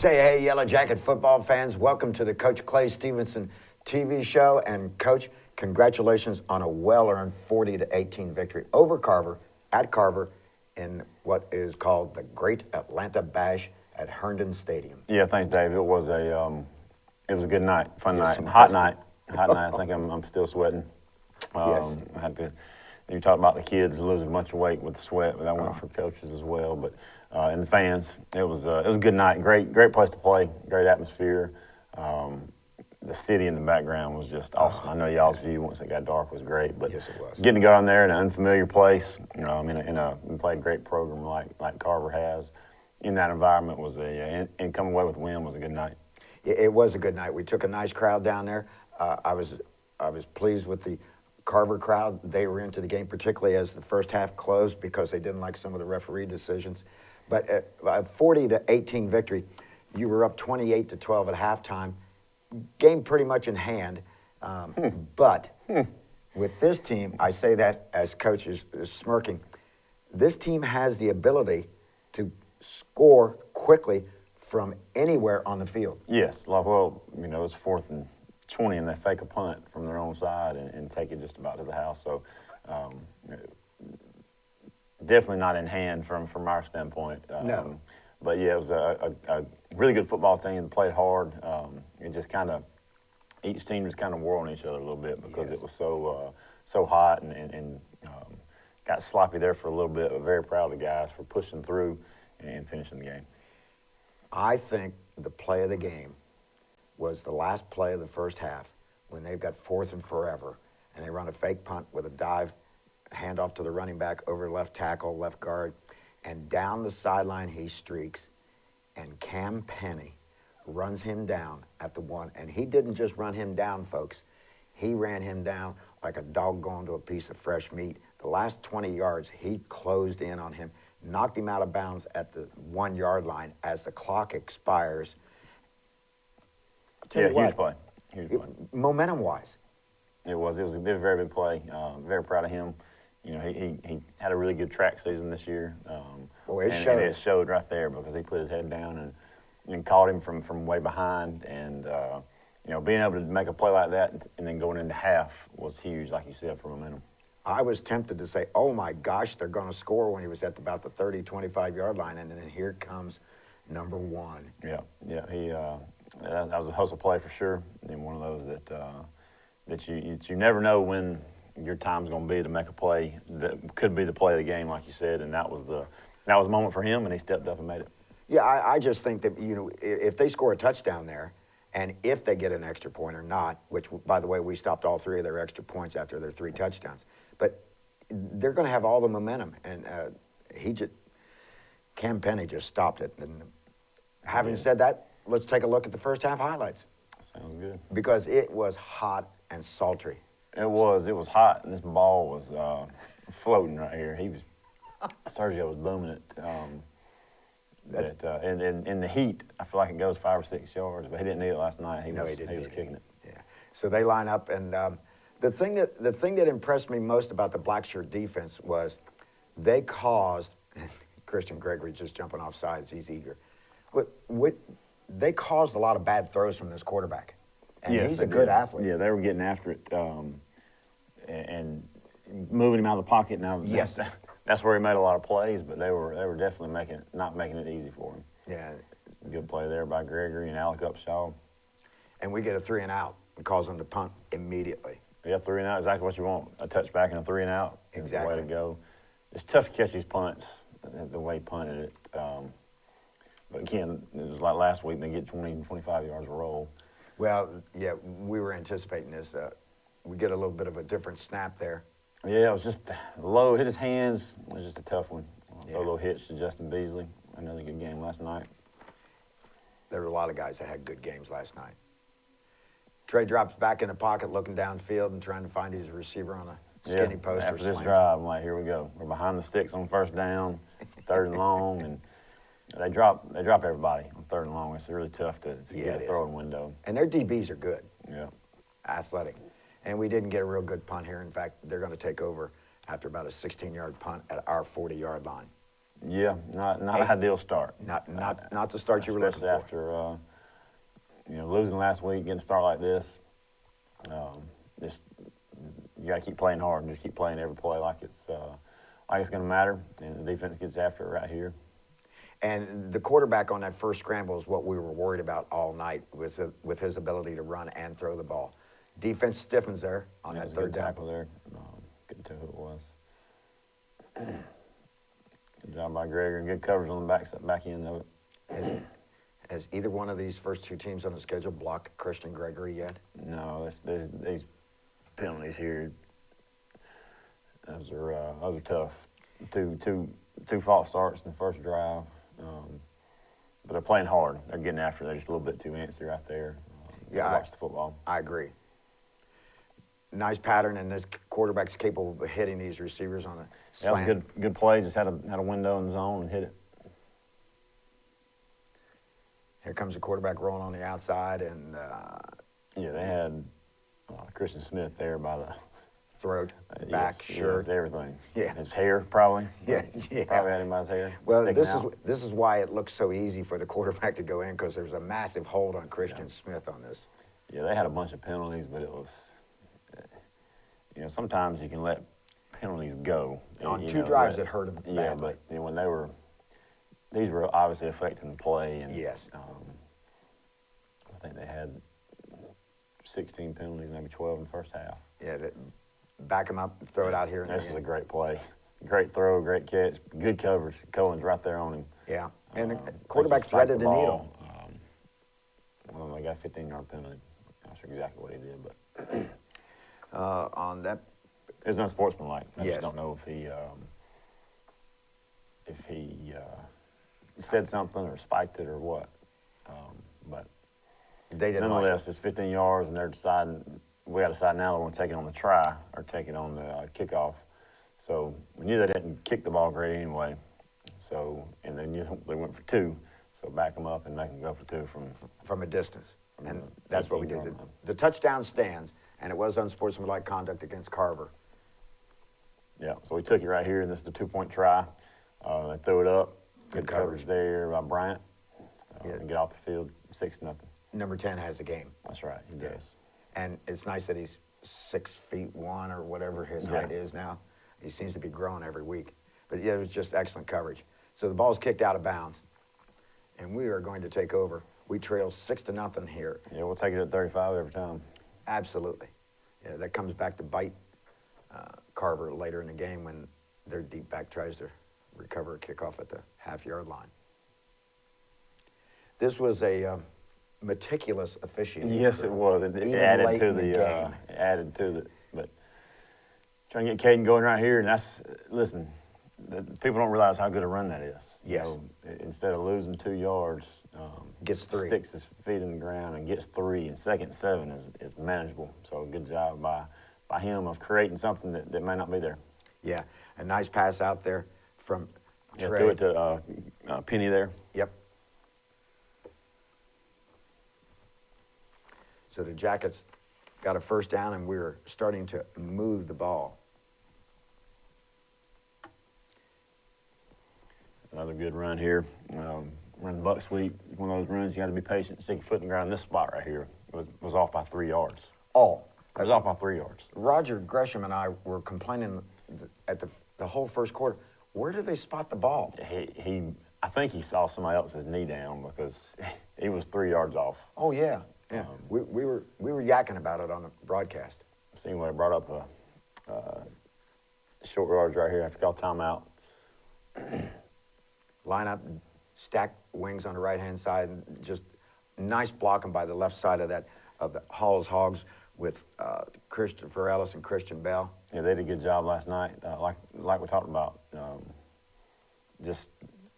Say hey, Yellow Jacket football fans. Welcome to the Coach Clay Stephenson TV show. And, Coach, congratulations on a well-earned 40-18 victory over Carver, at Carver, in what is called the Great Atlanta Bash at Herndon Stadium. Yeah, thanks, Dave. It was a good night, fun Yes, night, hot night. I think I'm still sweating. Yes. I had to. You talked about the kids losing a bunch of weight with the sweat, but that went for coaches as well. But and the fans, it was a good night. Great place to play. Great atmosphere. The city in the background was just awesome. I know y'all's view once it got dark was great, but Yes, it was. getting to go down there in an unfamiliar place, and play a great program like Carver has, in that environment was and coming away with a win was a good night. It was a good night. We took a nice crowd down there. I was pleased with the Carver crowd. They were into the game, particularly as the first half closed, because they didn't like some of the referee decisions. But a 40-18 victory, you were up 28-12 at halftime. Game pretty much in hand. But with this team, I say that as coach is smirking, this team has the ability to score quickly from anywhere on the field. Yes, it's 4th and 20, and they fake a punt from their own side and take it just about to the house. So definitely not in hand from our standpoint. No. But yeah, it was a really good football team. They played hard. It just each team just kind of wore on each other a little bit because Yes. it was so hot and got sloppy there for a little bit. But very proud of the guys for pushing through and finishing the game. I think the play of the game was the last play of the first half when they've got 4th and forever, and they run a fake punt with a dive, handoff to the running back over left tackle, left guard, and down the sideline he streaks, and Cam Penny runs him down at the 1. And he didn't just run him down, folks. He ran him down like a dog going to a piece of fresh meat. The last 20 yards, he closed in on him, knocked him out of bounds at the 1-yard line as the clock expires. Yeah, huge play. Momentum-wise. It was a very big play. Very proud of him. You know, he had a really good track season this year. It and showed. it showed right there because he put his head down and caught him from way behind. And, being able to make a play like that and then going into half was huge, like you said, for momentum. I was tempted to say, oh, my gosh, they're going to score when he was at about the 30, 25-yard line. And then here comes number 1. Yeah, that was a hustle play for sure. And one of those that you never know when your time's going to be to make a play that could be the play of the game, like you said, and that was a moment for him, and he stepped up and made it. Yeah, I just think that, if they score a touchdown there, and if they get an extra point or not, which, by the way, we stopped all 3 of their extra points after their 3 touchdowns, but they're going to have all the momentum, and Cam Penny just stopped it. And having said that, let's take a look at the first half highlights. Sounds good. Because it was hot and sultry. It was hot, and this ball was floating right here. Sergio was booming it. In the heat, I feel like it goes 5 or 6 yards, but he didn't need it last night. He was kicking it. Yeah. So they line up, and the thing that impressed me most about the black shirt defense was they caused Christian Gregory just jumping off sides. He's eager. They caused a lot of bad throws from this quarterback, and yes, he's a good athlete. Yeah, they were getting after it and moving him out of the pocket. Now, yes. That's where he made a lot of plays, but they were definitely not making it easy for him. Yeah. Good play there by Gregory and Alec Upshaw. And we get a 3 and out and cause them to punt immediately. Yeah, 3 and out, exactly what you want. A touchback and a 3 and out is the way to Exactly. go. It's tough to catch these punts, the way he punted it. But again, it was like last week, they get 20, 25 yards a roll. Well, yeah, we were anticipating this. We get a little bit of a different snap there. Yeah, it was just low, hit his hands. It was just a tough one. Yeah. Throw a little hitch to Justin Beasley. Another good game last night. There were a lot of guys that had good games last night. Trey drops back in the pocket, looking downfield and trying to find his receiver on a skinny post. After or this slant. drive, I'm like, here we go. We're behind the sticks on 1st down, 3rd and long, and they drop everybody on 3rd and long. It's really tough to get a throwing window. And their DBs are good. Yeah. Athletic. And we didn't get a real good punt here. In fact, they're going to take over after about a 16-yard punt at our 40-yard line. Yeah, not an ideal start. Not the start you were looking Especially for. after losing last week, getting a start like this. Just you got to keep playing hard and just keep playing every play like it's going to matter, and the defense gets after it right here. And the quarterback on that first scramble is what we were worried about all night with his ability to run and throw the ball. Defense stiffens there on that third down. Tackle there. Couldn't tell who it was. Good job by Gregor. Good coverage on the back end of it. Has either one of these first two teams on the schedule blocked Christian Gregory yet? No, there's these penalties here. Those are tough. Two false starts in the first drive. But they're playing hard. They're getting after it. They're just a little bit too antsy right there. Watch the football. I agree. Nice pattern, and this quarterback's capable of hitting these receivers on a slant. That was a good play. Just had a window in the zone and hit it. Here comes the quarterback rolling on the outside, and they had Christian Smith there by the throat, back, shirt, everything. Yeah, his hair probably. Yeah. Probably had him by his hair. Well, this is why it looks so easy for the quarterback to go in, because there's a massive hold on Christian Smith on this. Yeah, they had a bunch of penalties, but it was, sometimes you can let penalties go. On two drives that hurt them badly. Yeah, but when these were obviously affecting the play. And, yes. I think they had 16 penalties, maybe 12 in the first half. Yeah, back him up, throw it out here. This is a great play. Great throw, great catch, good coverage. Cohen's right there on him. Yeah, and the quarterback threaded the needle. They got a 15-yard penalty. Not sure exactly what he did, but on that, it was unsportsmanlike. I yes. just don't know if he said something or spiked it or what. But they didn't. Nonetheless, it's 15 yards, and they're deciding. We got to decide now they want to take it on the try or take it on the kickoff. So we knew they didn't kick the ball great anyway. So and they knew they went for two. So back them up and make them go for two from a distance. And that's what we did. The touchdown stands, and it was unsportsmanlike conduct against Carver. Yeah, so we took it right here, and this is the 2-point try. They threw it up. Good coverage there by Bryant. And get off the field, 6-0. Number 10 has the game. That's right, he does. And it's nice that he's 6'1" or whatever his height is now. He seems to be growing every week. But yeah, it was just excellent coverage. So the ball's kicked out of bounds, and we are going to take over. We trail 6-0 here. Yeah, we'll take it at 35 every time. Absolutely. Yeah, that comes back to bite Carver later in the game when their deep back tries to recover a kickoff at the half-yard line. This was a meticulous officiating. Yes, it was. It added to the but trying to get Caden going right here, and listen, people don't realize how good a run that is. Yes. Instead of losing 2 yards, gets 3. Sticks his feet in the ground and gets 3, and 2nd and 7 is manageable. So good job by him of creating something that may not be there. Yeah, a nice pass out there from Trey. Threw it to Penny there. Yep. So the Jackets got a first down, and we were starting to move the ball. Another good run here. Run buck sweep, one of those runs you got to be patient. Stick your foot in the ground. This spot right here was off by 3 yards. Oh. It was off by 3 yards. Roger Gresham and I were complaining at the whole first quarter. Where did they spot the ball? I think he saw somebody else's knee down because he was 3 yards off. Oh yeah, yeah. We were yakking about it on the broadcast. So anyway, I brought up a short yards right here. I have to call timeout. Line up, stack wings on the right-hand side, and just nice blocking by the left side of the Hall's Hogs with Christopher Ellis and Christian Bell. Yeah, they did a good job last night. Like we talked about, just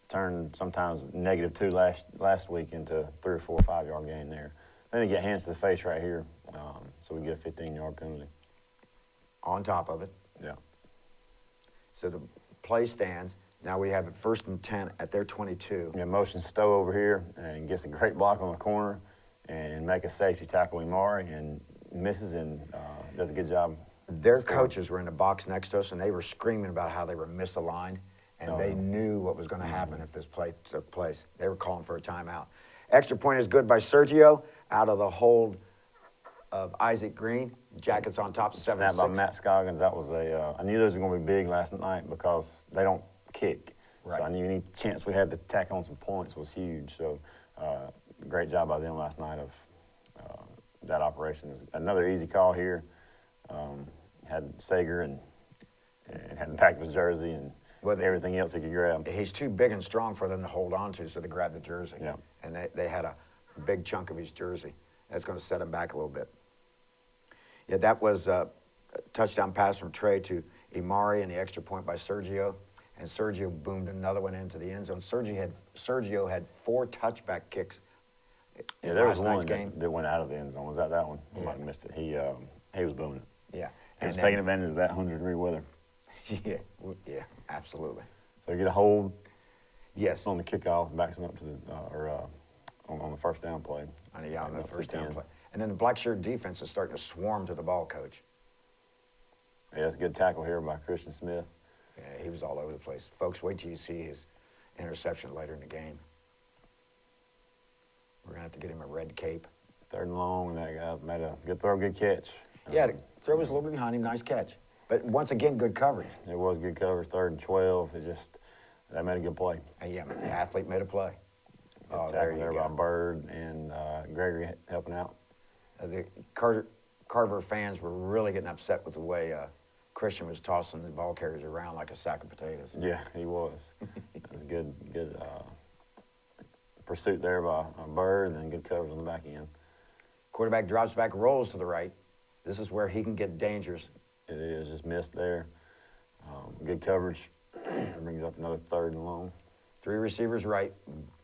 turned sometimes -2 last week into 3 or 4 or 5 yard gain there. Then they get hands to the face right here, so we get a 15-yard penalty. On top of it. Yeah. So the play stands. Now we have it 1st and 10 at their 22. Yeah, motion Stowe over here and gets a great block on the corner and make a safety tackle Imari and misses and does a good job. Their coaches were in the box next to us, and they were screaming about how they were misaligned. and they knew what was going to happen if this play took place. They were calling for a timeout. Extra point is good by Sergio out of the hold of Isaac Green. Jackets on top, 7-6. Snap by Matt Scoggins. That was I knew those were going to be big last night because they don't kick. Right. So I knew any chance we had to tack on some points was huge. So great job by them last night of that operation. It was another easy call here. Had Sager and had the pack of his jersey and everything else he could grab. He's too big and strong for them to hold on to, so they grabbed the jersey. Yeah. And they had a big chunk of his jersey. That's going to set him back a little bit. Yeah, that was a touchdown pass from Trey to Imari and the extra point by Sergio. And Sergio boomed another one into the end zone. Sergio had 4 touchback kicks in there was last night's one game. that went out of the end zone. Was that one? I Yeah. might have missed it. He was booming it. Yeah. He was taking advantage of that 100-degree weather. Yeah, absolutely. So you get a hold Yes. on the kickoff, backs him up to the on the first down play. On the Up to first the down 10. play. And then the black shirt defense is starting to swarm to the ball, Coach. Yeah, it's a good tackle here by Christian Smith. Yeah, he was all over the place. Folks, wait till you see his interception later in the game. We're going to have to get him a red cape. 3rd and long, and that guy made a good throw, good catch. Yeah, the throw was a little bit behind him. Nice catch. But once again, good coverage. It was good coverage, 3rd and 12. They made a good play. Yeah, the athlete made a play. Good Oh, tackle there you there go. by Bird and Gregory helping out. The Carver fans were really getting upset with the way Christian was tossing the ball carriers around like a sack of potatoes. Yeah, he was. That was a good pursuit there by Bird, and then good coverage on the back end. Quarterback drops back, rolls to the right. This is where he can get dangerous. It is just missed there. Good coverage. Brings up another 3rd and long. 3 receivers right.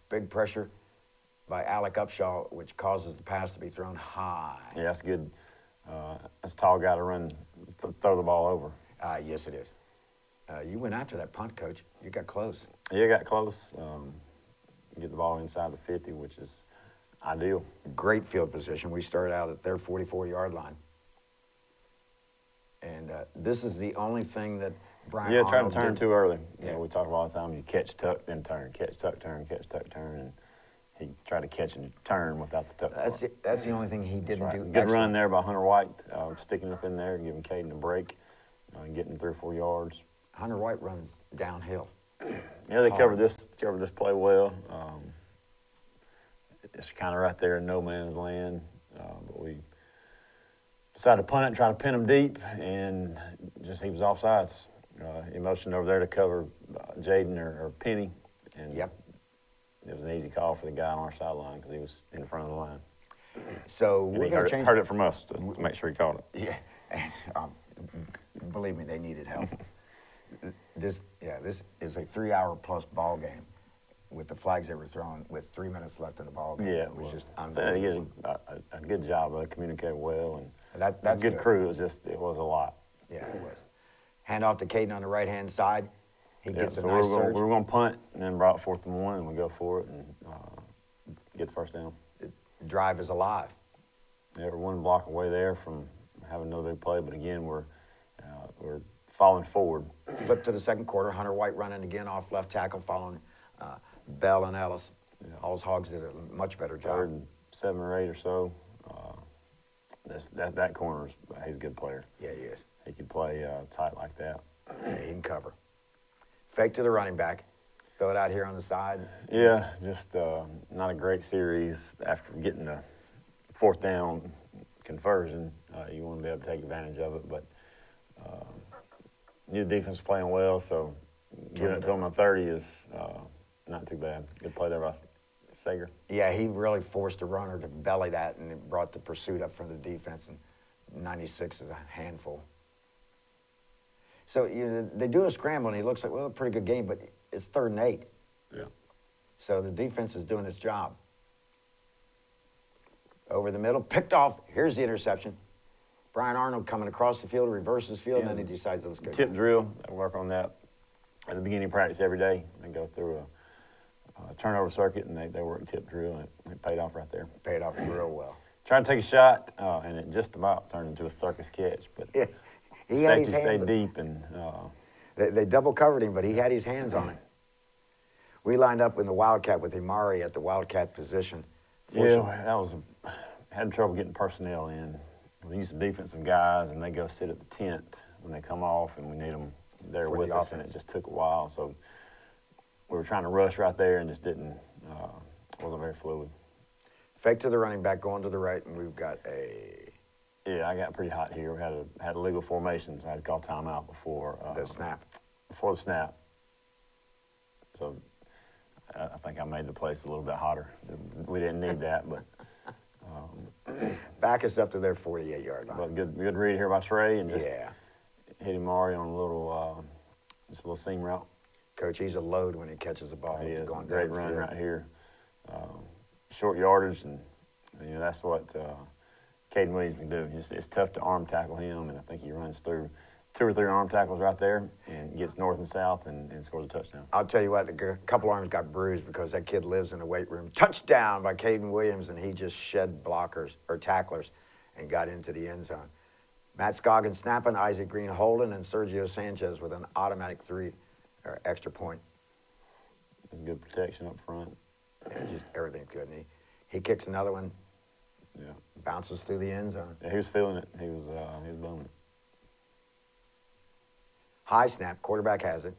Big pressure by Alec Upshaw, which causes the pass to be thrown high. Yeah, that's good. That's a tall guy to run, throw the ball over. Yes, it is. You went after that punt, Coach. You got close. Yeah, got close. Get the ball inside the 50, which is ideal. Great field position. We started out at their 44-yard line. And this is the only thing that Brian Yeah, try to Arnold turn did. too early. You Yeah. know, we talk about all the time, you catch, tuck, then turn, catch, tuck, turn, catch, tuck, turn, and he tried to catch and turn without the tuck. That's the only thing he didn't Right. do. Good excellent. run there by Hunter White, sticking up in there, giving Caden a break, and getting 3 or 4 yards. Hunter White runs downhill. Yeah, they covered this play well. It's kind of right there in no man's land, but we decided to punt it and try to pin him deep, and he was offsides. He motioned over there to cover Jaden or Penny, and Yep. it was an easy call for the guy on our sideline because he was in front of the line. So And we're he going to change. heard it from us to make sure he caught it. Yeah, and believe me, they needed help. This is a 3-hour-plus ball game with the flags they were throwing with 3 minutes left in the ball game. Yeah, it was just He unbelievable. did a good job of communicating well, and That's a good good. crew. It was a lot. Yeah, it was. Hand off to Caden on the right-hand side. He Yeah, gets a so nice we surge. were going to punt, and then brought 4th and 1, and we go for it and get the first down. Drive is alive. Yeah, we're 1 block away there from having another big play, but again, we're falling forward. Flip to the second quarter. Hunter White running again off left tackle, following Bell and Ellis. Yeah. All's Hogs did a much better job. 3rd and 7 or 8 or so. That corner, he's a good player. Yeah, he is. He could play tight like that. Yeah, he can cover. Fake to the running back. Throw it out here on the side. Yeah, just not a great series after getting the 4th down conversion. You want to be able to take advantage of it, but new defense is playing well, so giving it to him on 30 is not too bad. Good play there by Sager. Yeah, he really forced a runner to belly that, and it brought the pursuit up for the defense, and 96 is a handful. So they do a scramble, and he looks like, well, a pretty good game, but it's 3rd and 8. Yeah. So the defense is doing its job. Over the middle, picked off. Here's the interception. Brian Arnold coming across the field, reverses field, and then he decides, let's go. Tip drill, I work on that at the beginning of practice every day. They go through a turnover circuit, and they work tip drill, and it paid off right there. Paid off real well. Tried to take a shot, and it just about turned into a circus catch, but Yeah, he had his safety hands stayed up. deep, and They double covered him, but he had his hands on it. We lined up in the Wildcat with Imari at the Wildcat position. Yeah, that was had trouble getting personnel in. We used some defensive guys, and they go sit at the tent when they come off, and we need them there For with the us, and offense. it just took a while. So we were trying to rush right there, and just didn't. Wasn't very fluid. Fake to the running back, going to the right, and we've got a Yeah, I got pretty hot here. We had a legal formation, so I had to call timeout before the snap. Before the snap. So I think I made the place a little bit hotter. We didn't need that, but Back us up to their 48-yard line. but good read here by Trey, and just Yeah. hit him Mari on a little just a little seam route. Coach, he's a load when he catches the ball. He is a going great downfield. run right here. Short yardage, and that's what Caden Williams can do. It's tough to arm tackle him, and I think he runs through 2 or 3 arm tackles right there and gets north and south and scores a touchdown. I'll tell you what, a couple arms got bruised because that kid lives in the weight room. Touchdown by Caden Williams, and he just shed blockers or tacklers and got into the end zone. Matt Scoggins snapping, Isaac Green holding, and Sergio Sanchez with an automatic 3 or extra point. There's good protection up front. Yeah, just everything's good. And he kicks another one, Yeah. bounces through the end zone. Yeah, he was feeling it. He was booming it. High snap, quarterback has it.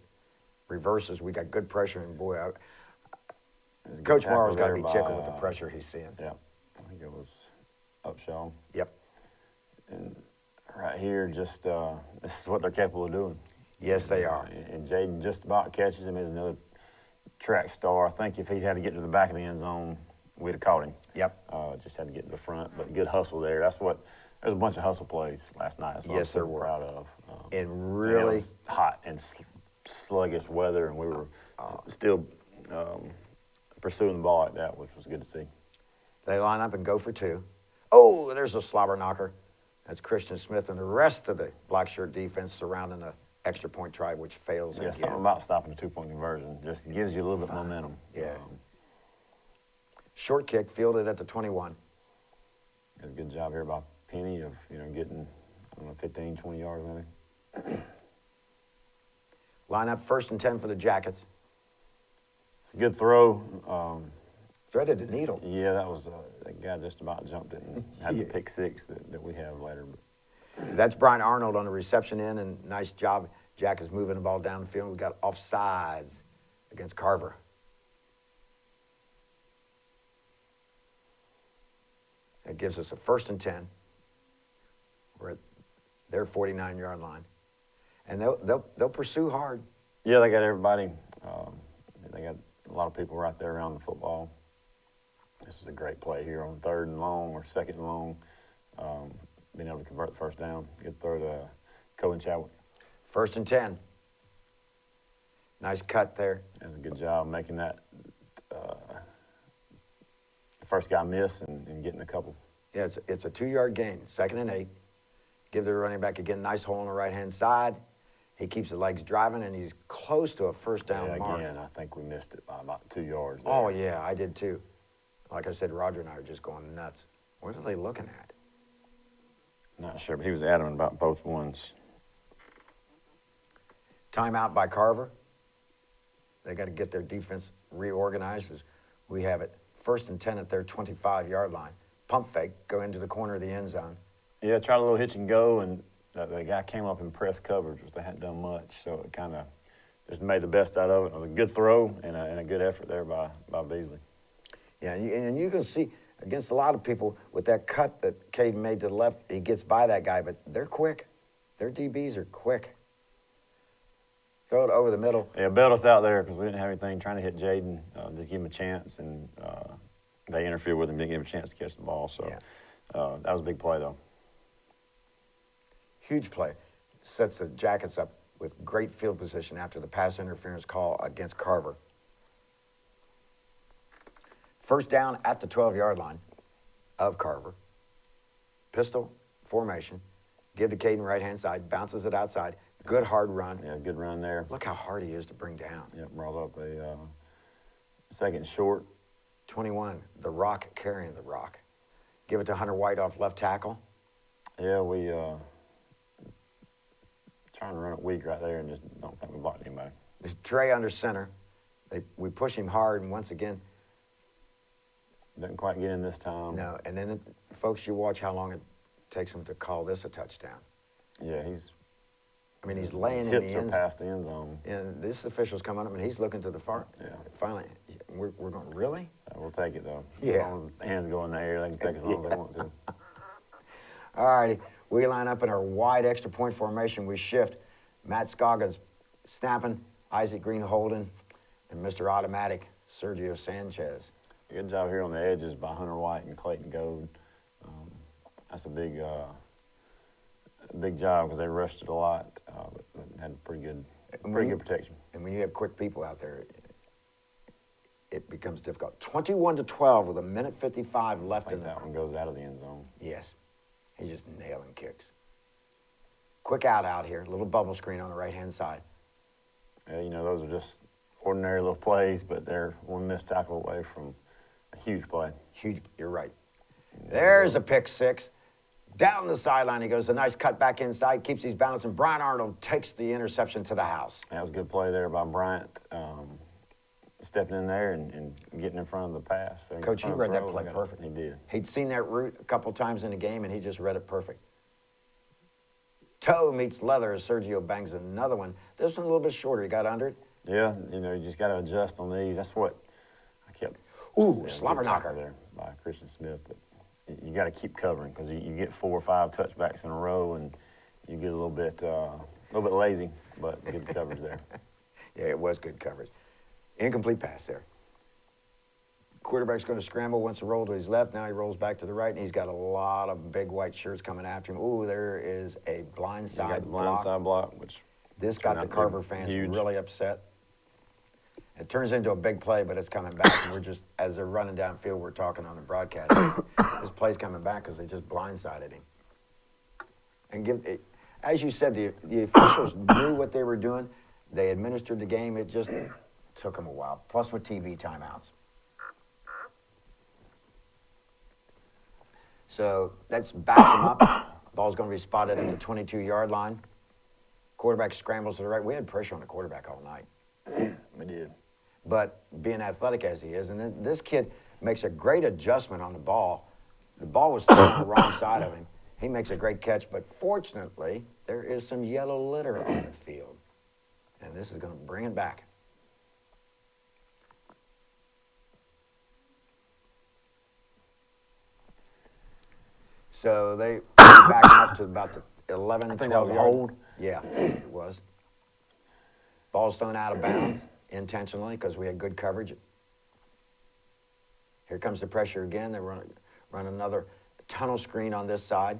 Reverses, we got good pressure, and boy, There's a good Coach tackle Morrow's got to there be by, tickled with the pressure he's seeing. Yeah, I think it was Upshaw. Yep. And right here, just this is what they're capable of doing. Yes, they are. And Jaden just about catches him. He's another track star. I think if he had to get to the back of the end zone, we'd have caught him. Yep. Just had to get to the front, but good hustle there. There's a bunch of hustle plays last night. That's what Yes, I'm there super were. proud of. And It really, was hot and sluggish weather, and we were still pursuing the ball like that, which was good to see. they line up and go for 2. Oh, there's a slobber knocker. That's Christian Smith and the rest of the black shirt defense surrounding the extra point try, which fails Yeah, again. something about stopping a 2-point conversion just gives you a little bit of momentum. Yeah. Short kick fielded at the 21. Did a good job here by Penny of getting 15, 20 yards maybe. Line up 1st and 10 for the Jackets. It's a good throw. Threaded the needle. Yeah, that was that guy just about jumped it and had the Yeah. pick 6 that we have later. But That's Brian Arnold on the reception end, and nice job. Jack is moving the ball downfield. We got offsides against Carver. That gives us a 1st and 10. We're at their 49-yard line, and they'll pursue hard. yeah, they got everybody. They got a lot of people right there around the football. This is a great play here on 3rd and long or 2nd and long. Being able to convert the 1st down. Good throw to Cohen Chadwick. 1st and 10. Nice cut there. Does a good job making that the first guy miss and getting a couple. Yeah, it's a 2-yard gain. 2nd and 8. Give the running back again. Nice hole on the right-hand side. He keeps the legs driving, and he's close to a 1st down Yeah, mark. again, I think we missed it by about 2 yards there. Oh, yeah, I did too. Like I said, Roger and I are just going nuts. What are they looking at? Not sure, but he was adamant about both ones. Timeout by Carver. They got to get their defense reorganized as we have it 1st and 10 at their 25-yard line. Pump fake, go into the corner of the end zone. Yeah, tried a little hitch and go, and the guy came up in press coverage, which they hadn't done much, so it kind of just made the best out of it. It was a good throw and a good effort there by Beasley. Yeah, and you can see against a lot of people with that cut that Caden made to the left, he gets by that guy, but they're quick. Their DBs are quick. Throw it over the middle. Yeah, bailed us out there because we didn't have anything trying to hit Jaden, just give him a chance, and they interfered with him, didn't give him a chance to catch the ball. So that was a big play, though. Huge play. Sets the Jackets up with great field position after the pass interference call against Carver. 1st down at the 12-yard line of Carver. Pistol formation. Give to Caden right-hand side. Bounces it outside. Good hard run. Yeah, good run there. Look how hard he is to bring down. Yeah, brought up a 2nd short. 21, the Rock carrying the rock. Give it to Hunter White off left tackle. Yeah, we trying to run it weak right there and just don't think we blocked anybody. Trey under center. We push him hard, and once again, Didn't quite get in this time. no. And then, folks, you watch how long it takes him to call this a touchdown. Yeah, he's laying in the hips are end. past the end zone. And this official's coming up, and he's looking to the far. Yeah. Finally, we're going, really? We'll take it, though. Yeah. As long as the hands go in the air, they can take as long as they want to. All righty. We line up in our wide extra point formation. We shift. Matt Scoggins snapping, Isaac Green holding, and Mr. Automatic, Sergio Sanchez. Good job here on the edges by Hunter White and Clayton Gold. That's a big job because they rushed it a lot, but had pretty good protection. And when you have quick people out there, it becomes difficult. 21-12 with 1:55 left in That one goes out of the end zone. Yes. He's just nailing kicks. Quick out here. Little bubble screen on the right-hand side. Yeah, those are just ordinary little plays, but they're one missed tackle away from a huge play. Huge. You're right. There's a pick six. Down the sideline he goes. A nice cut back inside. Keeps his balance, and Brian Arnold takes the interception to the house. That was a good play there by Bryant. Stepping in there and getting in front of the pass. Coach, he read that play perfect. He did. He'd seen that route a couple times in the game, and he just read it perfect. Toe meets leather as Sergio bangs another one. This one a little bit shorter. He got under it. Yeah, you just got to adjust on these. That's what I kept. Ooh, saying. slobber Good tackle knocker there by Christian Smith. But you got to keep covering because you get 4 or 5 touchbacks in a row, and you get a little bit lazy, but good coverage there. Yeah, it was good coverage. Incomplete pass there. Quarterback's going to scramble, wants to roll to his left. Now he rolls back to the right, and he's got a lot of big white shirts coming after him. Ooh, there is a blindside block. Blindside block, which This got the Carver fans huge. really upset. It turns into a big play, but it's coming back, and we're just, as they're running downfield, we're talking on the broadcast. This play's coming back because they just blindsided him. And as you said, the officials knew what they were doing. They administered the game. It just took them a while, plus with TV timeouts. So that's backs him up. Ball's going to be spotted at the 22-yard line. Quarterback scrambles to the right. We had pressure on the quarterback all night. We did. But being athletic as he is, and then this kid makes a great adjustment on the ball. The ball was thrown on the wrong side of him. He makes a great catch, but fortunately, there is some yellow litter on the field. And this is going to bring it back. So they back up to about the 11, I think 12 that was a yard. hold. Yeah, it was. Ball's thrown out of bounds intentionally because we had good coverage. Here comes the pressure again. They run another tunnel screen on this side.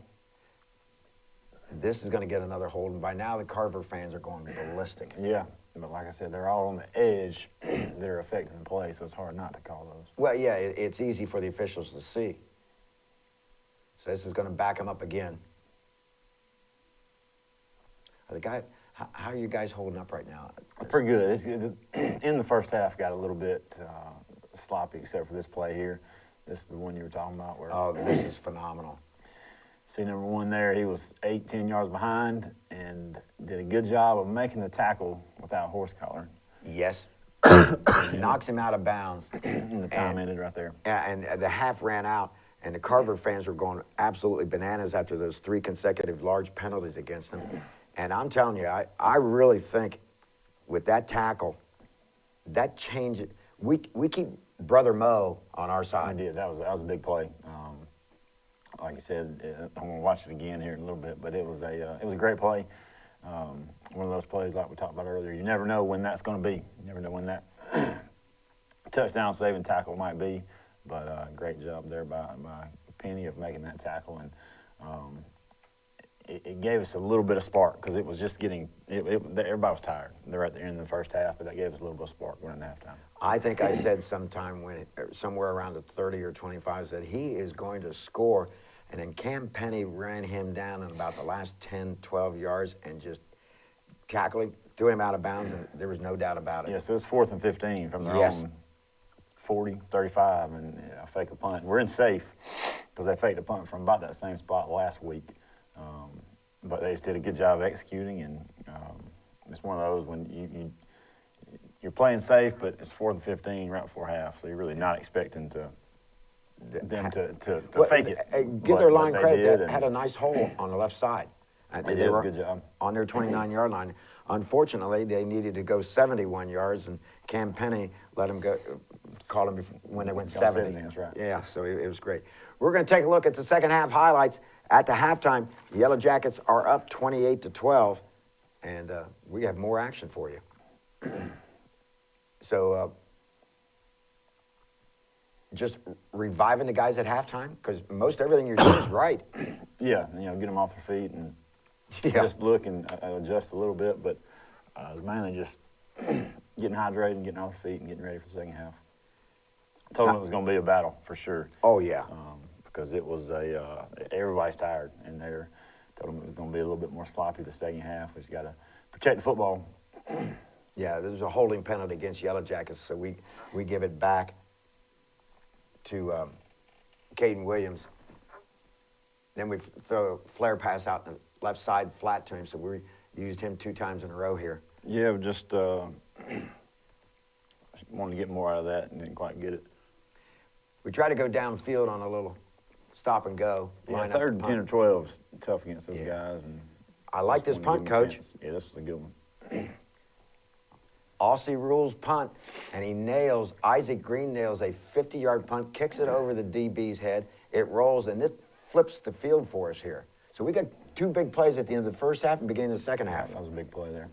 This is going to get another hold, and by now the Carver fans are going ballistic. Yeah, but like I said, they're all on the edge that are affecting the play, so it's hard not to call those. Well, yeah, it's easy for the officials to see. So this is going to back them up again. How are you guys holding up right now? Pretty good. It's, in the first half, got a little bit sloppy, except for this play here. This is the one you were talking about. Where Oh, this is phenomenal. see number 1 there, he was 10 yards behind and did a good job of making the tackle without horse collar. Yes. Knocks him out of bounds. And the time ended right there. And the half ran out, and the Carver fans were going absolutely bananas after those 3 consecutive large penalties against them. And I'm telling you, I really think with that tackle, that changed it. We keep Brother Mo on our I side. did. That was a big play. Like you said, I'm gonna watch it again here in a little bit, but it was a great play. One of those plays like we talked about earlier. You never know when that's going to be. You never know when that touchdown saving tackle might be. But great job there by Penny of making that tackle, and it gave us a little bit of spark because it was just getting. Everybody was tired. They're right there in the first half, but that gave us a little bit of spark going into halftime. I think I said sometime somewhere around the 30 or 25, said he is going to score. And then Cam Penny ran him down in about the last 10, 12 yards and just tackled him, threw him out of bounds, and there was no doubt about it. Yeah, so it was 4th and 15 from their Yes. own 40, 35, and fake a punt. We're in safe because they faked a punt from about that same spot last week. but they just did a good job of executing, and it's one of those when you're playing safe, but it's 4th and 15 right before half, so you're really not expecting them to Well, fake it. Give their line they credit. did, They and had a nice hole on the left side. they did a good job. On their 29-yard line. Unfortunately, they needed to go 71 yards, and Cam Penny let them go, called them when they went 70. That's right. Yeah, so it was great. We're going to take a look at the second half highlights. At the halftime, Yellow Jackets are up 28-12, and we have more action for you. So just reviving the guys at halftime, because most everything you're doing is right. Yeah, get them off their feet and just look and adjust a little bit, but it was mainly just getting hydrated and getting off their feet and getting ready for the second half. I told them it was going to be a battle for sure. Oh, yeah. Because it was everybody's tired in there. Told them it was going to be a little bit more sloppy the second half. We just got to protect the football. Yeah, there's a holding penalty against Yellow Jackets, so we give it back to Caden Williams. Then we throw a flare pass out the left side flat to him, so we used him 2 times in a row here. Yeah, just wanted to get more out of that and didn't quite get it. We try to go downfield on a little stop and go. Yeah, 3rd and 10 or 12 is tough against those guys. And I like this punt, Coach. Yeah, this was a good one. Aussie rules punt, and Isaac Green nails a 50-yard punt, kicks it over the DB's head. It rolls, and it flips the field for us here. So we got 2 big plays at the end of the first half and beginning of the second half. That was a big play there.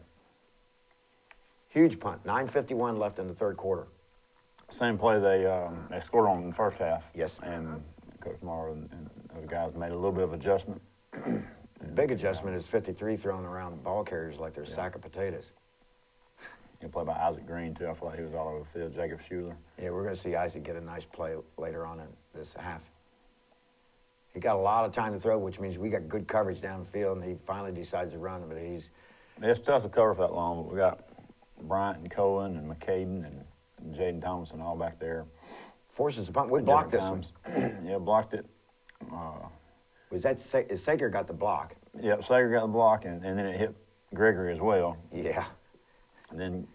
Huge punt. 9:51 left in the third quarter. Same play they scored on in the first half. Yes. And Coach Morrow and those guys made a little bit of adjustment. Big adjustment is 53 throwing around ball carriers like they're a sack of potatoes. Good play by Isaac Green, too. I feel like he was all over the field. Jacob Schuler. Yeah, we're going to see Isaac get a nice play later on in this half. He got a lot of time to throw, which means we got good coverage downfield, and he finally decides to run. But it's tough to cover for that long, but we got Bryant and Cohen and McCaden and Jaden Thomason all back there. Forces the punt. We blocked this one. Yeah, blocked it. Sager got the block? Yep, Sager got the block, and then it hit Gregory as well. Yeah. And then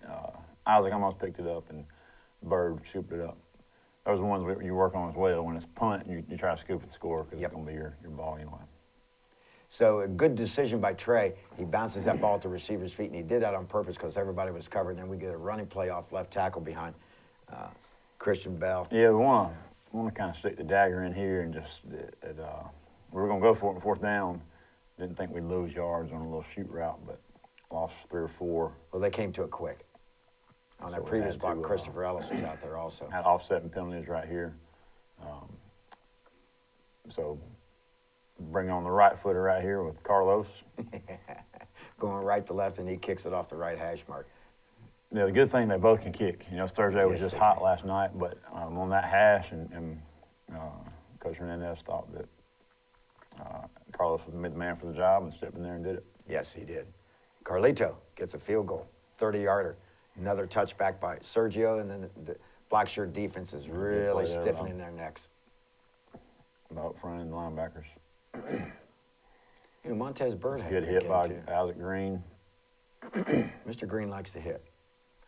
Isaac almost picked it up, and Bird scooped it up. Those are the ones you work on as well. When it's punt, you try to scoop it and score because it's going to be your ball anyway. So a good decision by Trey. He bounces that ball at the receiver's feet, and he did that on purpose because everybody was covered. And then we get a running play off left tackle behind Christian Bell. Yeah, we want to kind of stick the dagger in here and just we were going to go for it on 4th down. Didn't think we'd lose yards on a little shoot route, but lost 3 or 4. Well, they came to it quick. On that previous block, Christopher Ellis was out there also. Had offsetting penalties right here. So bring on the right footer right here with Carlos. Going right to left, and he kicks it off the right hash mark. Yeah, the good thing they both can kick. Thursday was just hot last night, but on that hash, and Coach Hernandez thought that Carlos was the man for the job and stepped in there and did it. Yes, he did. Carlito gets a field goal, 30-yarder. Another touchback by Sergio, and then the black shirt defense is really stiffening their necks. About front end linebackers. Montez Bird had a good hit by Isaac Green. Mr. Green likes to hit.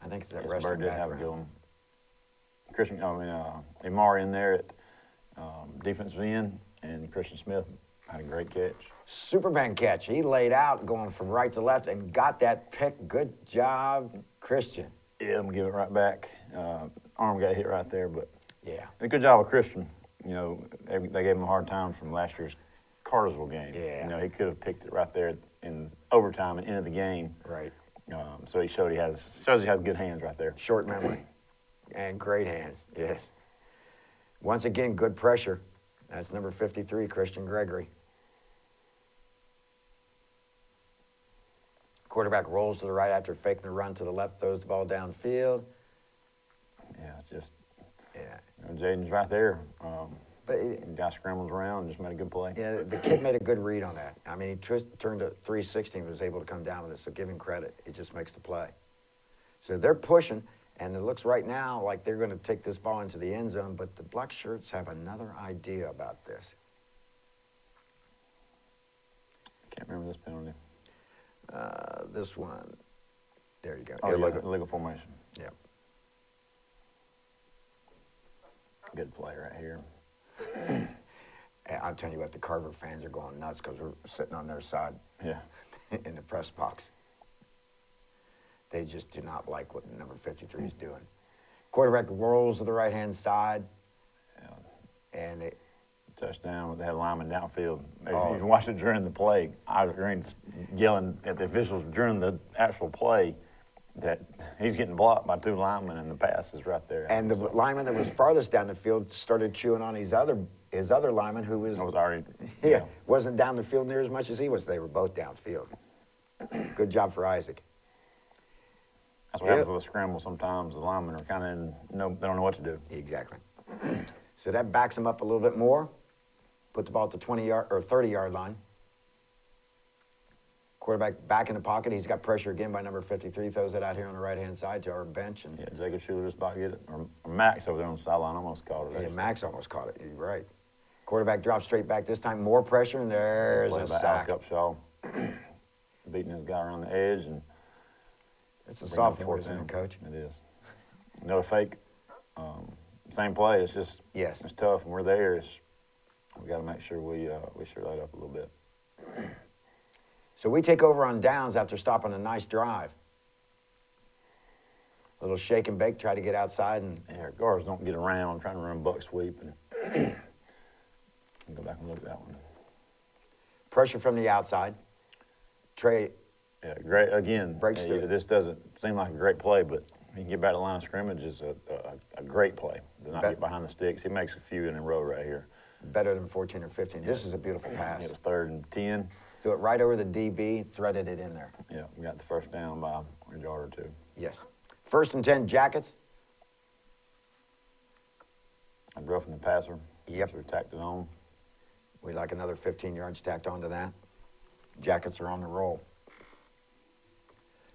I think it's that Bird wrestling did have a back good one. Amari in there at defensive end, and Christian Smith had a great catch. Superman catch. He laid out going from right to left and got that pick. Good job, Christian. Yeah, I'm going to give it right back. Arm got hit right there, but yeah, a good job of Christian. They gave him a hard time from last year's Cartersville game. Yeah. He could have picked it right there in overtime and end of the game. Right. So he shows he has good hands right there. Short memory and great hands. Yes. Once again, good pressure. That's number 53, Christian Gregory. Quarterback rolls to the right after faking the run to the left, throws the ball downfield. Yeah, it's just yeah. Jaden's right there. But the guy scrambles around and just made a good play. Yeah, the kid made a good read on that. I mean, he turned to 360 and was able to come down with it, so give him credit. He just makes the play. So they're pushing, and it looks right now like they're going to take this ball into the end zone, but the black shirts have another idea about this. Can't Remember this penalty? This one. There you go. Oh, yeah, illegal formation. Yeah. Good play right here. I'm telling you what, the Carver fans are going nuts because we're sitting on their side Yeah. in the press box. They just do not like what number 53 is doing. Quarterback rolls to the right-hand side, and it. Touchdown. They had linemen downfield. If Oh. you watch it during the play, Isaac Green's yelling at the officials during the actual play that he's getting blocked by two linemen, and the pass is right there. And the lineman that was farthest down the field started chewing on his other lineman who was already wasn't down the field near as much as he was. They were both downfield. Good job for Isaac. That's what happens with a scramble sometimes. The linemen are kind of they don't know what to do. Exactly. So that backs him up a little bit more. Put the ball at the 20-yard or 30-yard line. Quarterback back in the pocket. He's got pressure again by number 53. Throws it out here on the right-hand side to our bench. And yeah, Jacob Schuler just about to get it. Or Max over there on the sideline almost caught it. Yeah, Max almost caught it. You're right. Quarterback drops straight back this time. More pressure, and there's a sack. Upshaw beating his guy around the edge. And it's a sophomore, isn't it, Coach? It is. Another fake. Same play. It's just yes. It's tough, and we're there. We got to make sure we shore that up a little bit. So we take over on downs after stopping a nice drive. A little shake and bake, try to get outside. And our guards don't get around trying to run buck sweep. And go back and look at that one. Pressure from the outside. Trey. Yeah, great. Again, breaks through. This doesn't seem like a great play, but he can get back to the line of scrimmage is a great play. Do not get behind the sticks. He makes a few in a row right here. Better than 14 or 15. Yeah. This is a beautiful pass. It was 3rd and 10. Threw it right over the DB, threaded it in there. Yeah, we got the first down by a yard or two. Yes. 1st and 10, Jackets. I'm roughing the passer. Yep. So we tacked it on. We like another 15 yards tacked onto that. Jackets are on the roll.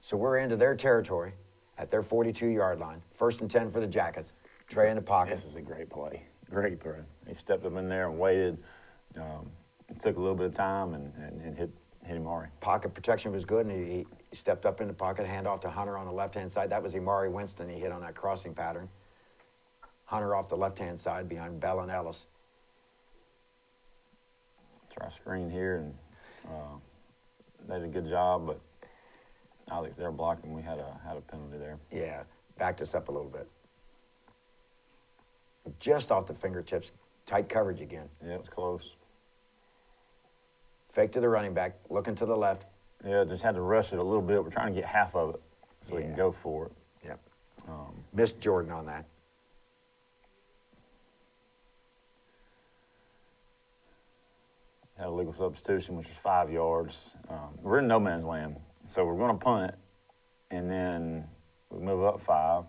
So we're into their territory at their 42-yard line. 1st and 10 for the Jackets. Trey in the pocket. This is a great play. Great throw. He stepped up in there and waited. It took a little bit of time and hit Imari. Pocket protection was good, and he stepped up in the pocket, handoff to Hunter on the left-hand side. That was Imari Winston. He hit on that crossing pattern. Hunter off the left-hand side behind Bell and Ellis. Try screen here, and they did a good job, but Alex there blocking. We had a penalty there. Yeah, backed us up a little bit. Just off the fingertips, tight coverage again. Yeah, it was close. Fake to the running back, looking to the left. Yeah, just had to rush it a little bit. We're trying to get half of it so we can go for it. Yep. Missed Jordan on that. Had a legal substitution, which was 5 yards. We're in no man's land, so we're going to punt it, and then we move up 5.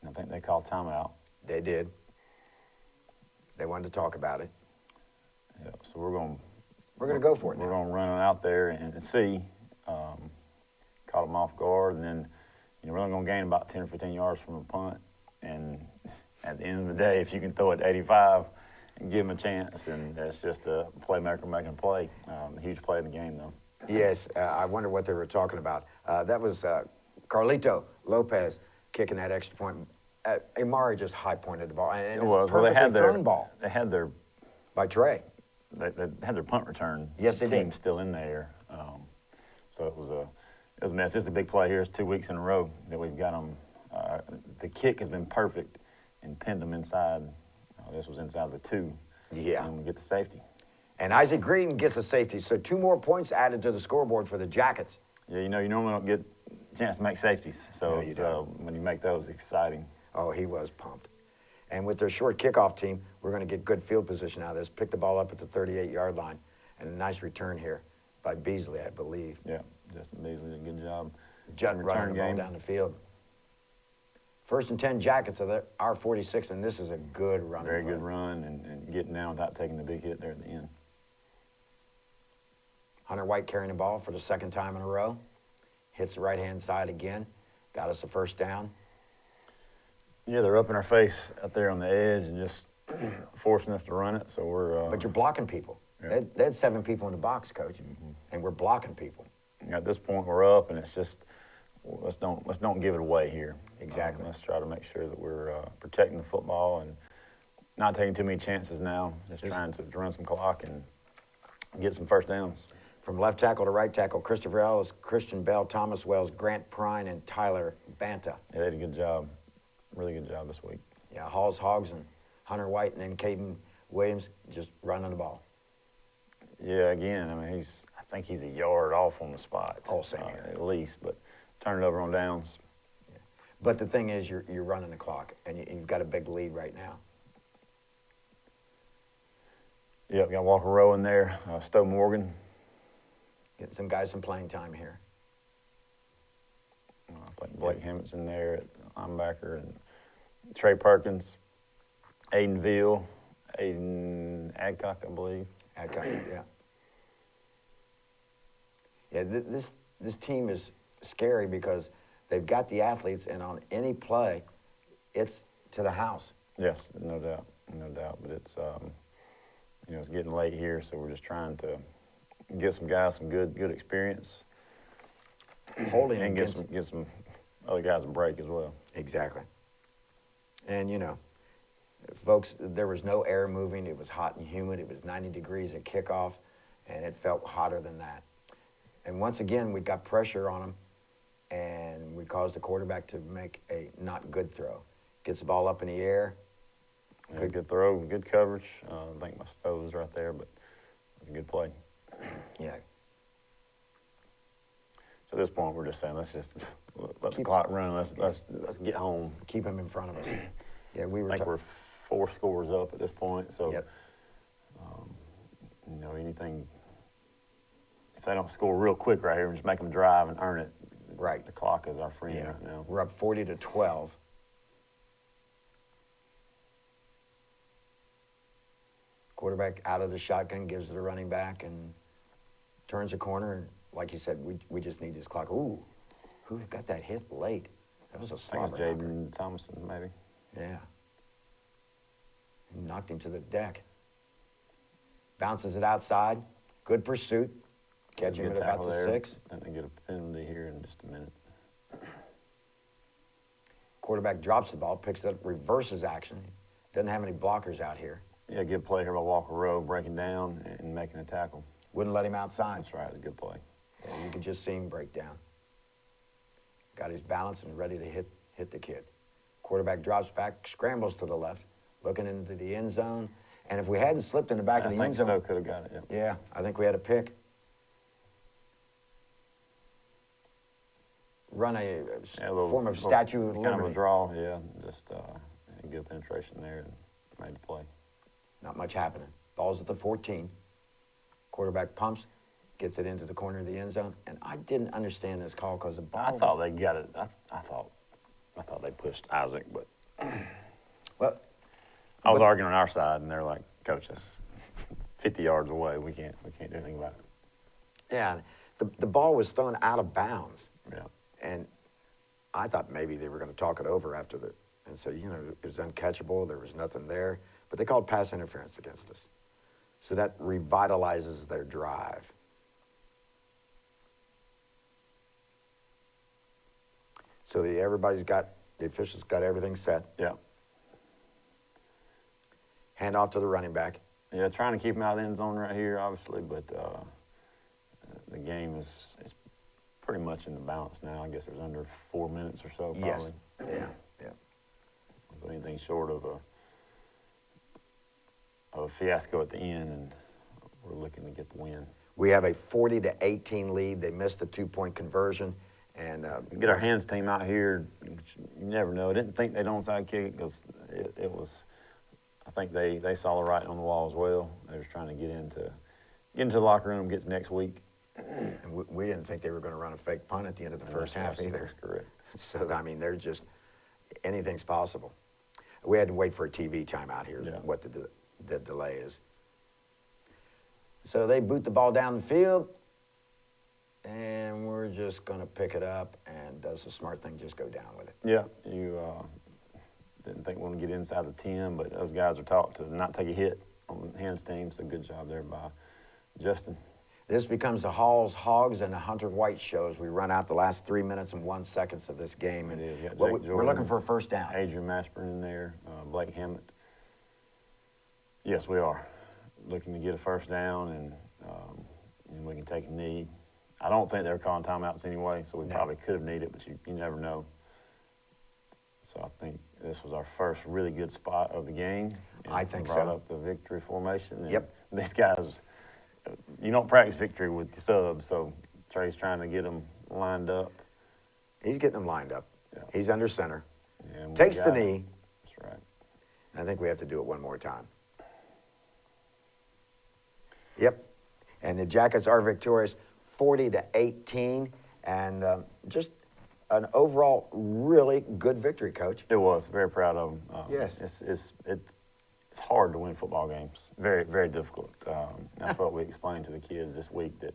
I think they called timeout. They did. They wanted to talk about it. Yeah, so we're going to go for it now. We're going to run it out there and see. Caught them off guard, and then we're only going to gain about 10 or 15 yards from the punt. And at the end of the day, if you can throw it to 85 and give them a chance, and that's just a playmaker making a play. A huge play in the game, though. Yes, I wonder what they were talking about. That was Carlito Lopez kicking that extra point. Imari just high pointed the ball, and it was perfectly thrown ball. They had their by Trey. They had their punt return. Yes, they team did. Still in there, so it was a mess. It's a big play here. It's 2 weeks in a row that we've got them. The kick has been perfect and pinned them inside. This was inside the 2. Yeah. And we get the safety. And Isaac Green gets a safety, so 2 more points added to the scoreboard for the Jackets. Yeah, you normally don't get a chance to make safeties, so when you make those, it's exciting. Oh, he was pumped. And with their short kickoff team, we're going to get good field position out of this. Pick the ball up at the 38-yard line. And a nice return here by Beasley, I believe. Yeah, Justin Beasley did a good job. Running the ball down the field. 1st and 10 Jackets of our 46, and this is a good run. Very good run and getting down without taking the big hit there at the end. Hunter White carrying the ball for the 2nd time in a row. Hits the right-hand side again. Got us a 1st down. Yeah, they're up in our face out there on the edge and just forcing us to run it. So we're. But you're blocking people. Yeah. They had 7 people in the box, Coach, and we're blocking people. At this point, we're up, and it's just let's don't give it away here. Exactly. Let's try to make sure that we're protecting the football and not taking too many chances now. Just trying to run some clock and get some first downs. From left tackle to right tackle, Christopher Ellis, Christian Bell, Thomas Wells, Grant Prine, and Tyler Banta. Yeah, they did a good job, really good job this week. Yeah, Halls Hogs and Hunter White, and then Caden Williams just running the ball. Yeah, again, I mean, I think he's a yard off on the spot. Oh, same here. At least, but turn it over on downs. Yeah. But the thing is, you're running the clock, and you've got a big lead right now. Yep, got Walker Rowe in there, Stowe Morgan. Getting some guys some playing time here. I think Blake Hammett's in there at linebacker, and Trey Perkins, Aiden Veal, Aiden Adcock, I believe. Adcock, yeah. Yeah, this team is scary because they've got the athletes, and on any play, it's to the house. Yes, no doubt, no doubt. But it's it's getting late here, so we're just trying to get some guys some good experience, Holding and get some other guys a break as well. Exactly. And folks, there was no air moving. It was hot and humid. It was 90 degrees at kickoff, and it felt hotter than that. And once again, we got pressure on them, and we caused the quarterback to make a not good throw. Gets the ball up in the air. Yeah, good throw, good coverage. I think my Stowe was right there, but it was a good play. Yeah. So at this point, we're just saying, let's just let the clock run. Let's get home. Keep them in front of us. Yeah, we were. I think we're 4 scores up at this point. So, Yep. Anything. If they don't score real quick right here, and just make them drive and earn it. Right. The clock is our friend right now. We're up 40-12. Quarterback out of the shotgun, gives it a running back, and turns a corner. And like you said, we just need this clock. Ooh, who got that hit late? That was a I think slobber it's knocker. Jaden Thomason, maybe. Yeah. He knocked him to the deck. Bounces it outside. Good pursuit. Catch him at about the 6. I think they get a penalty here in just a minute. Quarterback drops the ball, picks it up, reverses action. Doesn't have any blockers out here. Yeah, good play here by Walker Rowe, breaking down and making a tackle. Wouldn't let him outside. That's right, it's a good play. Yeah, you could just see him break down. Got his balance and ready to hit the kid. Quarterback drops back, scrambles to the left, looking into the end zone. And if we hadn't slipped in the back of the end zone, Stowe could have got it. yeah, I think we had a pick. Run a form of Statue of kind of a Liberty. draw, yeah. Just good penetration there and made the play. Not much happening. Ball's at the 14. Quarterback pumps, gets it into the corner of the end zone. And I didn't understand this call because the ball. I thought they got it. I thought they pushed Isaac, but Well, I was arguing on our side, and they're like, "Coach, that's 50 yards away. We can't do anything about it." yeah, the ball was thrown out of bounds. Yeah. And I thought maybe they were going to talk it over after the, and so, it was uncatchable. There was nothing there. But they called pass interference against us. So that revitalizes their drive. So the officials got everything set. Yeah. Hand off to the running back. Yeah, trying to keep him out of the end zone right here, obviously, but the game is pretty much in the balance now. I guess there's under 4 minutes or so, probably. Yes. Yeah. So anything short of a fiasco at the end, and we're looking to get the win. We have a 40-18 lead. They missed the 2-point conversion. And get our hands team out here. You never know. I didn't think they'd onside kick because it was. I think they saw the writing on the wall as well. They were trying to get into the locker room, get to next week. And we didn't think they were going to run a fake punt at the end of the first half either. That's correct. So, I mean, they're just, anything's possible. We had to wait for a TV timeout here, what the delay is. So they boot the ball down the field, and we're just going to pick it up, and does the smart thing, just go down with it. Yeah, you didn't think we would get inside the 10, but those guys are taught to not take a hit on the hands team, so good job there by Justin. This becomes the Hall's Hogs and the Hunter White show as we run out the last 3 minutes and 1 second of this game. It And is. You got we're Jake Jordan, looking for a first down. Adrian Mashburn in there, Blake Hammett. Yes, we are looking to get a first down, and we can take a knee. I don't think they're calling timeouts anyway, so we probably could have needed it, but you never know. So I think this was our first really good spot of the game. I think brought so. up the victory formation. And Yep. These guys, you don't practice victory with the subs, so Trey's trying to get them lined up. He's getting them lined up. Yeah. He's under center. And we Takes the got it. knee. That's right. I think we have to do it one more time. Yep. And the Jackets are victorious 40-18. And just an overall really good victory, Coach. It was. Very proud of them. Yes. It's hard to win football games. Very, very difficult. That's what we explained to the kids this week, that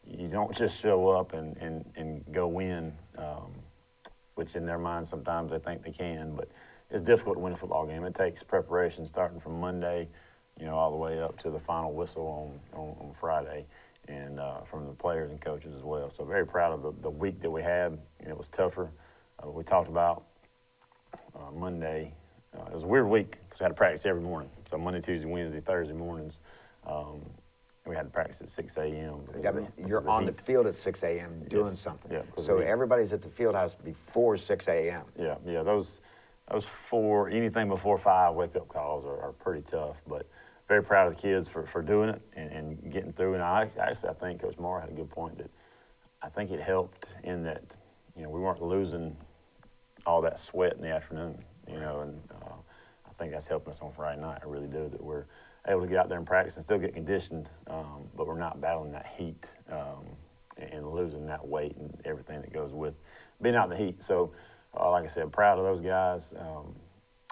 you don't just show up and go win, which in their minds sometimes they think they can, but it's difficult to win a football game. It takes preparation starting from Monday, all the way up to the final whistle on Friday, and from the players and coaches as well. So very proud of the week that we had. It was tougher. We talked about Monday. It was a weird week because we had to practice every morning. So Monday, Tuesday, Wednesday, Thursday mornings, we had to practice at 6 a.m. You're on the field at 6 a.m. doing Yes. something. Yeah, so everybody's at the field house before 6 a.m. Yeah. Those anything before 5 wake-up calls are pretty tough. But very proud of the kids for doing it and getting through. And I think Coach Morrow had a good point that I think it helped in that, we weren't losing all that sweat in the afternoon, and I think that's helping us on Friday night. I really do, that we're able to get out there and practice and still get conditioned, but we're not battling that heat and losing that weight and everything that goes with being out in the heat. So, like I said, proud of those guys.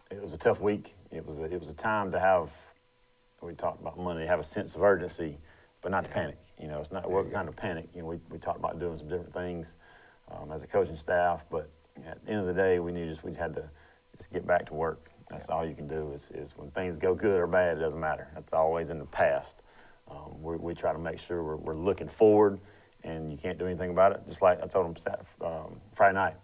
It was a tough week. It was a time to have. We talked about Monday, have a sense of urgency, but not to panic. It wasn't time to panic. We talked about doing some different things as a coaching staff, but at the end of the day, we had to just get back to work. That's all you can do is when things go good or bad, it doesn't matter. That's always in the past. We try to make sure we're looking forward, and you can't do anything about it. Just like I told them Friday night,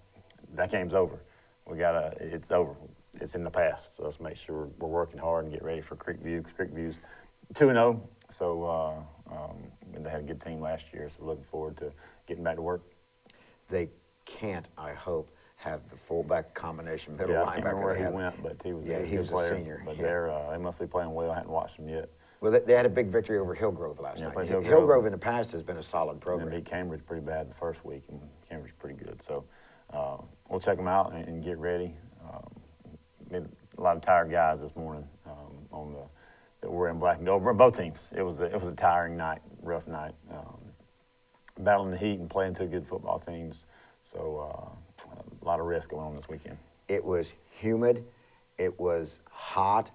that game's over. It's over. It's in the past. So let's make sure we're working hard and get ready for Creekview. Creekview's 2-0, so they had a good team last year. So we're looking forward to getting back to work. They can't, I hope, have the fullback combination middle linebacker. I can't remember where he went, but he was a good player. A senior. But they must be playing well. I hadn't watched them yet. Well, they had a big victory over Hillgrove last night. Hillgrove in the past has been a solid program. They beat Cambridge pretty bad the first week, and Cambridge pretty good. So we'll check them out and get ready. Been a lot of tired guys this morning that were in black and gold. Both teams. It was a tiring night, rough night, battling the heat and playing two good football teams. So a lot of rest going on this weekend. It was humid, it was hot,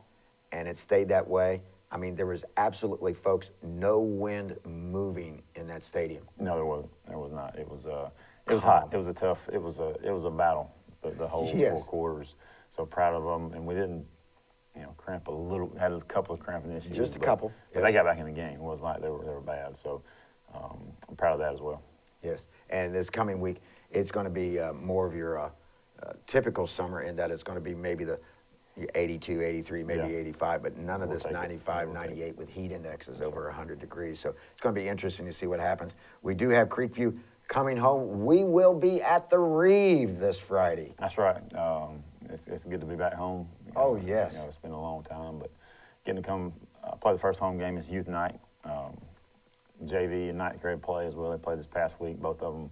and it stayed that way. I mean, there was absolutely, folks, no wind moving in that stadium. No, there wasn't. There was not. It was hot. It was a battle. The whole 4 quarters. So proud of them, and we didn't, cramp a little. Had a couple of cramping issues. Just a couple. But they got back in the game. It wasn't like they were bad. So I'm proud of that as well. Yes, and this coming week, it's going to be more of your typical summer in that it's going to be maybe the 82, 83, maybe 85, but none of this 95, 98 with heat indexes over 100 degrees. So it's going to be interesting to see what happens. We do have Creekview coming home. We will be at the Reeve this Friday. That's right. It's good to be back home. Oh, yes. It's been a long time, but getting to come play the first home game is youth night. JV and ninth grade play as well. They played this past week. Both of them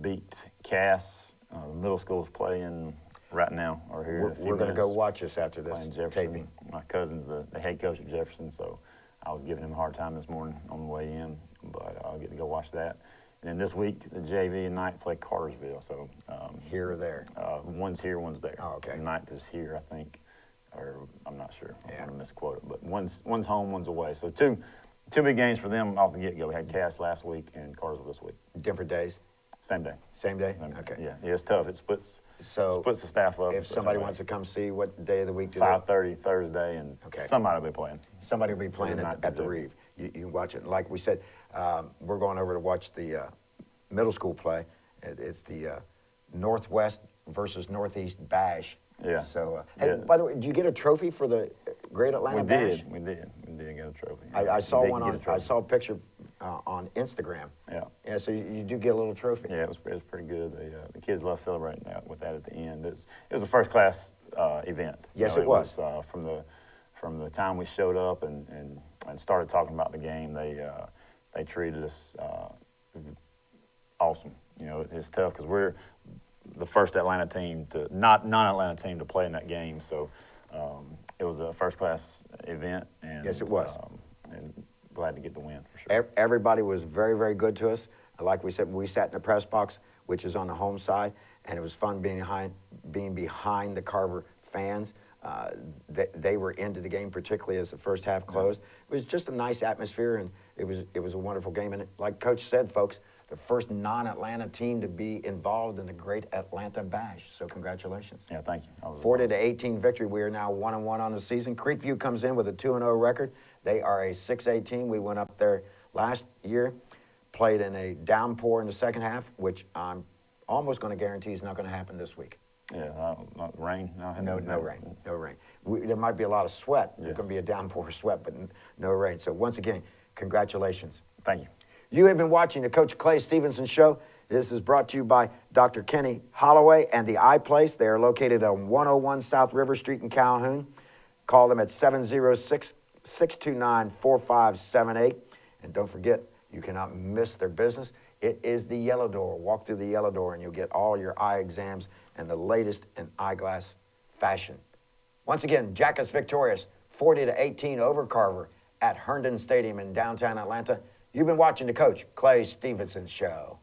beat Cass. The middle school's playing right now, or here in a few We're going to go minutes. watch this after this taping. My cousin's the head coach at Jefferson, so I was giving him a hard time this morning on the way in, but I'll get to go watch that. And then this week, the JV and ninth play Cartersville. So here or there? One's here, one's there. Oh, okay. The ninth is here, I think, or I'm not sure. I'm going to misquote it, but one's home, one's away. So two big games for them off the get-go. We had Cass last week and Cartersville this week. Different days? Same day. Same day? Same day. Okay. Yeah, it's tough. It splits the staff up. If somebody wants to come see, what day of the week do 5:30 Thursday, and somebody will be playing. Somebody will be playing at the do. Reeve. You watch it. Like we said, we're going over to watch the middle school play. It's the Northwest versus Northeast Bash. Yeah. So, Yeah. hey, by the way, did you get a trophy for the Great Atlanta Bash? We did get a trophy. I saw We did one get a on. I trophy. saw a picture on Instagram. Yeah. Yeah. So you do get a little trophy. Yeah, it was pretty good. The kids love celebrating with that at the end. It was a first class event. Yes, it was. From the time we showed up and started talking about the game, they treated us awesome. You know, it's tough because we're the first Atlanta team non-Atlanta team to play in that game. So it was a first class event. And, Yes, it was. And glad to get the win for sure. Everybody was very, very good to us. Like we said, we sat in the press box, which is on the home side, and it was fun being behind the Carver fans. They were into the game, particularly as the first half closed. It was just a nice atmosphere, and it was a wonderful game. And like Coach said, folks, the first non-Atlanta team to be involved in the Great Atlanta Bash. So congratulations. Yeah, thank you. 40-18 victory. We are now 1-1 on the season. Creekview comes in with a 2-0 record. They are a 6A team. We went up there last year, played in a downpour in the second half, which I'm almost going to guarantee is not going to happen this week. Yeah, not rain. No rain. There might be a lot of sweat. Yes. There's going to be a downpour of sweat, but no rain. So once again, congratulations. Thank you. You have been watching the Coach Clay Stephenson Show. This is brought to you by Dr. Kenny Holloway and the iPlace. They are located on 101 South River Street in Calhoun. Call them at 706-629-4578. And don't forget, you cannot miss their business. It is the Yellow Door. Walk through the Yellow Door and you'll get all your eye exams and the latest in eyeglass fashion. Once again, Jack is victorious, 40-18 over Carver at Herndon Stadium in downtown Atlanta. You've been watching the Coach Clay Stephenson Show.